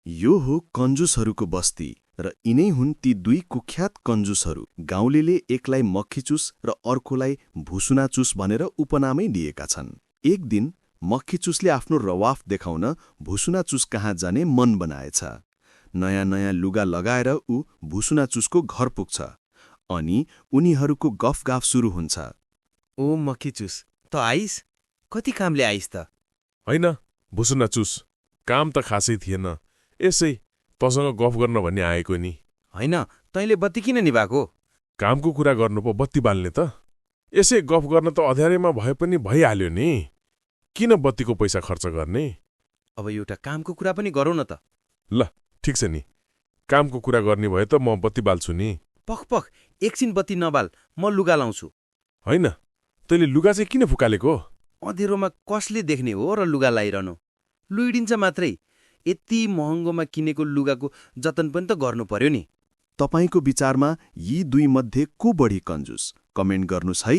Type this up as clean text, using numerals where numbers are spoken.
यो हो कन्जुसहरूको बस्ती र यिनै हुन् ती दुई कुख्यात कन्जुसहरू। गाउँलेले एकलाई मक्खीचुस र अर्कोलाई भुसुनाचुस भनेर उपनामै दिएका छन्। एक दिन मक्खीचुसले आफ्नो रवाफ देखाउन भुसुनाचुस कहाँ जाने मन बनाएछ। नयाँ नयाँ लुगा लगाएर ऊ भुसुनाचुसको घर पुग्छ अनि उनीहरूको गफगाफ सुरु हुन्छ। ओ मक्खीचुस, त आइस? कति कामले आइस त? होइन भुसुनाचुस, काम त खासै थिएन, यसै तसँग गफ गर्न भन्ने आएको नि। होइन, तैँले बत्ती किन निभाएको? कामको कुरा गर्नु पो बत्ती बाल्ने त? यसै गफ गर्न त अँध्यारेमा भए पनि भइहाल्यो नि। किन बत्तीको पैसा खर्च गर्ने? अब एउटा कामको कुरा पनि गरौँ न त। ल ठिक छ नि, कामको कुरा गर्ने भए त म बत्ती बाल्छु नि। पख एकछिन बत्ती नबाल, म लुगा लाउँछु। होइन, तैँले लुगा चाहिँ किन फुकालेको? अँधेरोमा कसले देख्ने हो र लुगा लाइरहनु? लुइडिन्छ मात्रै। यति महँगोमा किनेको लुगाको जतन पनि त गर्नु पर्यो नि। तपाईको विचारमा यी दुई मध्ये को बढी कन्जुस? कमेन्ट गर्नुस् है।